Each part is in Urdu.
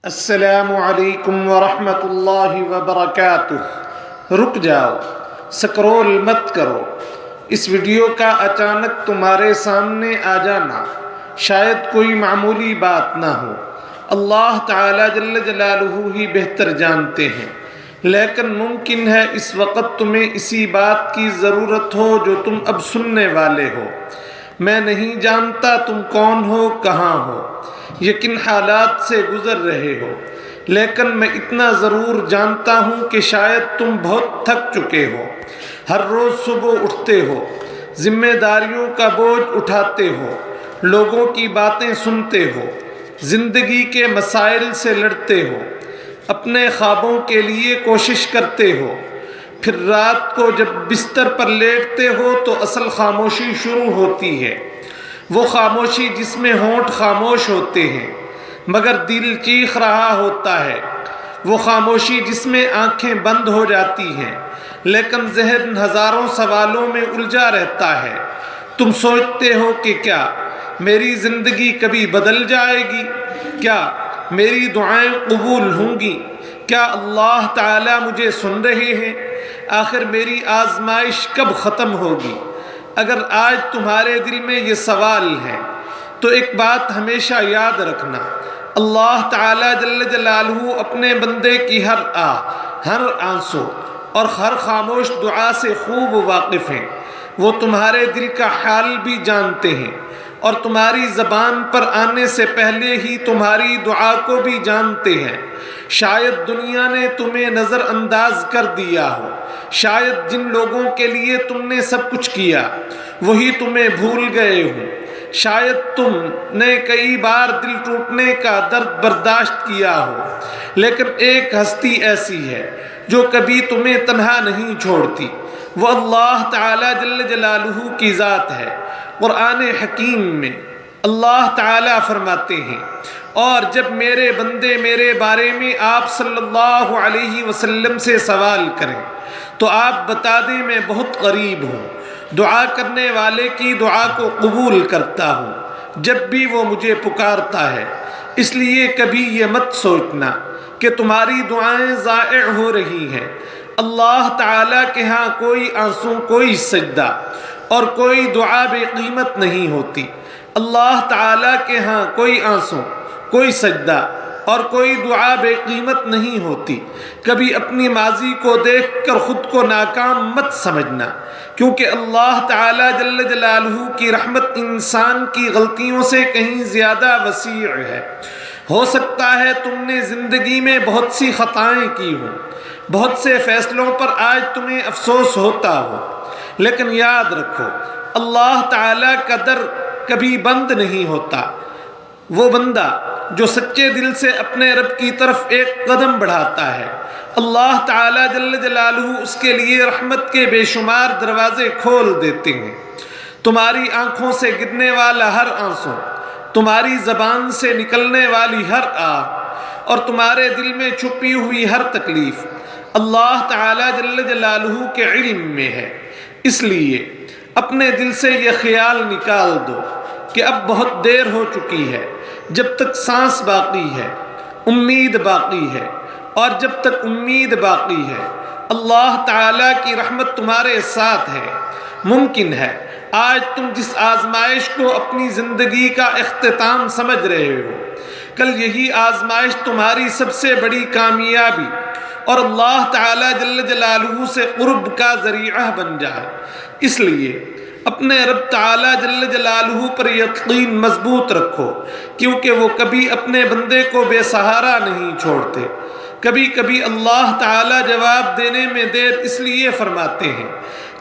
السلام علیکم ورحمۃ اللہ وبرکاتہ۔ رک جاؤ، سکرول مت کرو۔ اس ویڈیو کا اچانک تمہارے سامنے آ جانا شاید کوئی معمولی بات نہ ہو۔ اللہ تعالی جل جلالہ ہی بہتر جانتے ہیں، لیکن ممکن ہے اس وقت تمہیں اسی بات کی ضرورت ہو جو تم اب سننے والے ہو۔ میں نہیں جانتا تم کون ہو، کہاں ہو، یقین حالات سے گزر رہے ہو، لیکن میں اتنا ضرور جانتا ہوں کہ شاید تم بہت تھک چکے ہو۔ ہر روز صبح اٹھتے ہو، ذمہ داریوں کا بوجھ اٹھاتے ہو، لوگوں کی باتیں سنتے ہو، زندگی کے مسائل سے لڑتے ہو، اپنے خوابوں کے لیے کوشش کرتے ہو، پھر رات کو جب بستر پر لیٹتے ہو تو اصل خاموشی شروع ہوتی ہے، وہ خاموشی جس میں ہونٹ خاموش ہوتے ہیں مگر دل چیخ رہا ہوتا ہے، وہ خاموشی جس میں آنکھیں بند ہو جاتی ہیں لیکن ذہن ہزاروں سوالوں میں الجھا رہتا ہے۔ تم سوچتے ہو کہ کیا میری زندگی کبھی بدل جائے گی؟ کیا میری دعائیں قبول ہوں گی؟ کیا اللہ تعالیٰ مجھے سن رہے ہیں؟ آخر میری آزمائش کب ختم ہوگی؟ اگر آج تمہارے دل میں یہ سوال ہے تو ایک بات ہمیشہ یاد رکھنا، اللہ تعالیٰ جل جلالہ اپنے بندے کی ہر ہر آنسو اور ہر خاموش دعا سے خوب واقف ہیں۔ وہ تمہارے دل کا حال بھی جانتے ہیں اور تمہاری زبان پر آنے سے پہلے ہی تمہاری دعا کو بھی جانتے ہیں۔ شاید دنیا نے تمہیں نظر انداز کر دیا ہو، شاید جن لوگوں کے لیے تم نے سب کچھ کیا وہی تمہیں بھول گئے ہوں، شاید تم نے کئی بار دل ٹوٹنے کا درد برداشت کیا ہو، لیکن ایک ہستی ایسی ہے جو کبھی تمہیں تنہا نہیں چھوڑتی، وہ اللہ تعالی جل جلالہ کی ذات ہے۔ قرآن حکیم میں اللہ تعالیٰ فرماتے ہیں، اور جب میرے بندے میرے بارے میں آپ صلی اللہ علیہ وسلم سے سوال کریں تو آپ بتا دیں میں بہت قریب ہوں، دعا کرنے والے کی دعا کو قبول کرتا ہوں جب بھی وہ مجھے پکارتا ہے۔ اس لیے کبھی یہ مت سوچنا کہ تمہاری دعائیں ضائع ہو رہی ہیں۔ اللہ تعالیٰ کے ہاں کوئی آنسو، کوئی سجدہ اور کوئی دعا بے قیمت نہیں ہوتی۔ اللہ تعالیٰ کے ہاں کوئی آنسو، کوئی سجدہ اور کوئی دعا بے قیمت نہیں ہوتی۔ کبھی اپنی ماضی کو دیکھ کر خود کو ناکام مت سمجھنا، کیونکہ اللہ تعالیٰ جل جلالہ کی رحمت انسان کی غلطیوں سے کہیں زیادہ وسیع ہے۔ ہو سکتا ہے تم نے زندگی میں بہت سی خطائیں کی ہوں، بہت سے فیصلوں پر آج تمہیں افسوس ہوتا ہو، لیکن یاد رکھو اللہ تعالیٰ کا در کبھی بند نہیں ہوتا۔ وہ بندہ جو سچے دل سے اپنے رب کی طرف ایک قدم بڑھاتا ہے، اللہ تعالیٰ جل جلالہ اس کے لیے رحمت کے بے شمار دروازے کھول دیتے ہیں۔ تمہاری آنکھوں سے گرنے والا ہر آنسو، تمہاری زبان سے نکلنے والی ہر اور تمہارے دل میں چھپی ہوئی ہر تکلیف اللہ تعالیٰ جل جلالہ کے علم میں ہے۔ اس لیے اپنے دل سے یہ خیال نکال دو کہ اب بہت دیر ہو چکی ہے۔ جب تک سانس باقی ہے امید باقی ہے، اور جب تک امید باقی ہے اللہ تعالیٰ کی رحمت تمہارے ساتھ ہے۔ ممکن ہے آج تم جس آزمائش کو اپنی زندگی کا اختتام سمجھ رہے ہو، کل یہی آزمائش تمہاری سب سے بڑی کامیابی اور اللہ تعالیٰ جل جلالہ سے قرب کا ذریعہ بن جائے۔ اس لیے اپنے رب تعالیٰ جل جلالہ پر یقین مضبوط رکھو، کیونکہ وہ کبھی اپنے بندے کو بے سہارا نہیں چھوڑتے۔ کبھی کبھی اللہ تعالیٰ جواب دینے میں دیر اس لیے فرماتے ہیں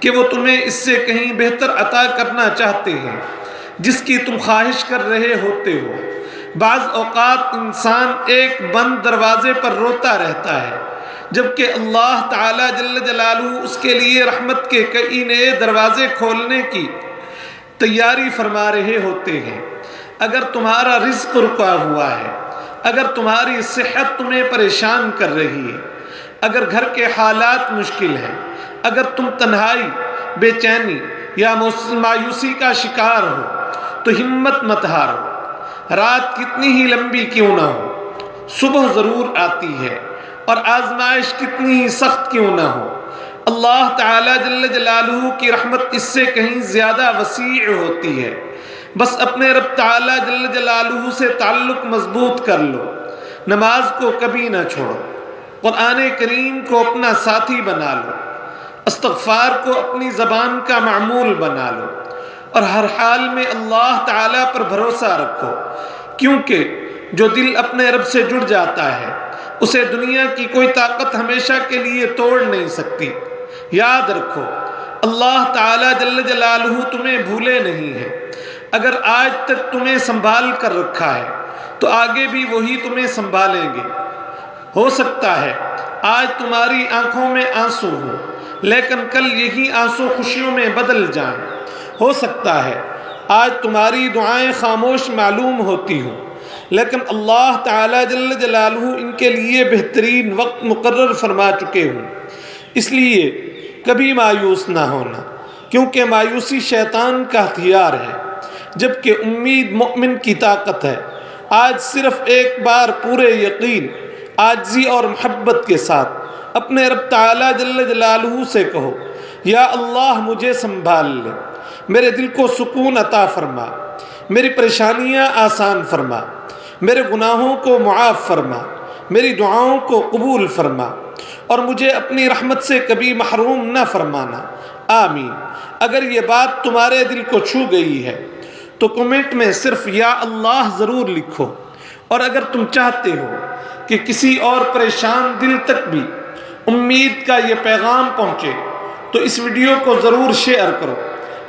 کہ وہ تمہیں اس سے کہیں بہتر عطا کرنا چاہتے ہیں جس کی تم خواہش کر رہے ہوتے ہو۔ بعض اوقات انسان ایک بند دروازے پر روتا رہتا ہے، جبکہ اللہ تعالیٰ جل جلالہ اس کے لیے رحمت کے کئی نئے دروازے کھولنے کی تیاری فرما رہے ہوتے ہیں۔ اگر تمہارا رزق رکا ہوا ہے، اگر تمہاری صحت تمہیں پریشان کر رہی ہے، اگر گھر کے حالات مشکل ہیں، اگر تم تنہائی، بے چینی یا مایوسی کا شکار ہو تو ہمت مت ہارو۔ رات کتنی ہی لمبی کیوں نہ ہو، صبح ضرور آتی ہے، اور آزمائش کتنی ہی سخت کیوں نہ ہو، اللہ تعالیٰ جل جلالہ کی رحمت اس سے کہیں زیادہ وسیع ہوتی ہے۔ بس اپنے رب تعالیٰ جل جلالہ سے تعلق مضبوط کر لو، نماز کو کبھی نہ چھوڑو، قرآن کریم کو اپنا ساتھی بنا لو، استغفار کو اپنی زبان کا معمول بنا لو، اور ہر حال میں اللہ تعالیٰ پر بھروسہ رکھو، کیونکہ جو دل اپنے رب سے جڑ جاتا ہے اسے دنیا کی کوئی طاقت ہمیشہ کے لیے توڑ نہیں سکتی۔ یاد رکھو، اللہ تعالیٰ جل جلالہ تمہیں بھولے نہیں ہے۔ اگر آج تک تمہیں سنبھال کر رکھا ہے تو آگے بھی وہی تمہیں سنبھالیں گے۔ ہو سکتا ہے آج تمہاری آنکھوں میں آنسو ہوں، لیکن کل یہی آنسو خوشیوں میں بدل جائیں۔ ہو سکتا ہے آج تمہاری دعائیں خاموش معلوم ہوتی ہوں، لیکن اللہ تعالیٰ جل جلالہ ان کے لیے بہترین وقت مقرر فرما چکے ہوں۔ اس لیے کبھی مایوس نہ ہونا، کیونکہ مایوسی شیطان کا ہتھیار ہے، جبکہ امید مومن کی طاقت ہے۔ آج صرف ایک بار پورے یقین، عاجزی اور محبت کے ساتھ اپنے رب تعالیٰ جل جلالہ سے کہو، یا اللہ مجھے سنبھال لے، میرے دل کو سکون عطا فرما، میری پریشانیاں آسان فرما، میرے گناہوں کو معاف فرما، میری دعاؤں کو قبول فرما، اور مجھے اپنی رحمت سے کبھی محروم نہ فرمانا، آمین۔ اگر یہ بات تمہارے دل کو چھو گئی ہے تو کمنٹ میں صرف یا اللہ ضرور لکھو، اور اگر تم چاہتے ہو کہ کسی اور پریشان دل تک بھی امید کا یہ پیغام پہنچے تو اس ویڈیو کو ضرور شیئر کرو۔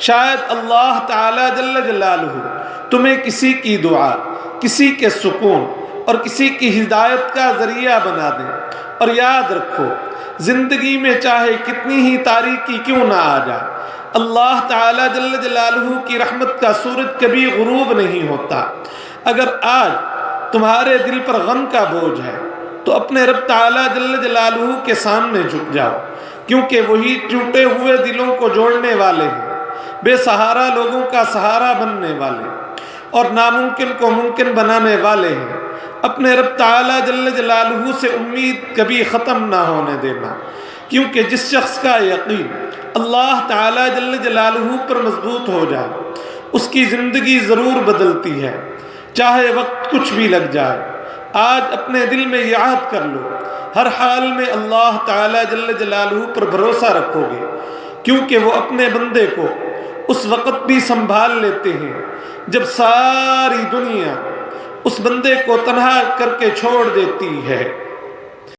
شاید اللہ تعالیٰ جل جلالہ تمہیں کسی کی دعا، کسی کے سکون اور کسی کی ہدایت کا ذریعہ بنا دے۔ اور یاد رکھو، زندگی میں چاہے کتنی ہی تاریکی کیوں نہ آ جائے، اللہ تعالیٰ جل جلالہ کی رحمت کا سورج کبھی غروب نہیں ہوتا۔ اگر آج تمہارے دل پر غم کا بوجھ ہے تو اپنے رب تعالیٰ جل جلالہ کے سامنے جھک جاؤ، کیونکہ وہی ٹوٹے ہوئے دلوں کو جوڑنے والے ہیں، بے سہارا لوگوں کا سہارا بننے والے، اور ناممکن کو ممکن بنانے والے ہیں۔ اپنے رب تعالیٰ جل جلالہ سے امید کبھی ختم نہ ہونے دینا، کیونکہ جس شخص کا یقین اللہ تعالیٰ جل جلالہ پر مضبوط ہو جائے اس کی زندگی ضرور بدلتی ہے، چاہے وقت کچھ بھی لگ جائے۔ آج اپنے دل میں یہ عہد کر لو، ہر حال میں اللہ تعالیٰ جل جلالہ پر بھروسہ رکھو گے، کیونکہ وہ اپنے بندے کو اس وقت بھی سنبھال لیتے ہیں جب ساری دنیا اس بندے کو تنہا کر کے چھوڑ دیتی ہے۔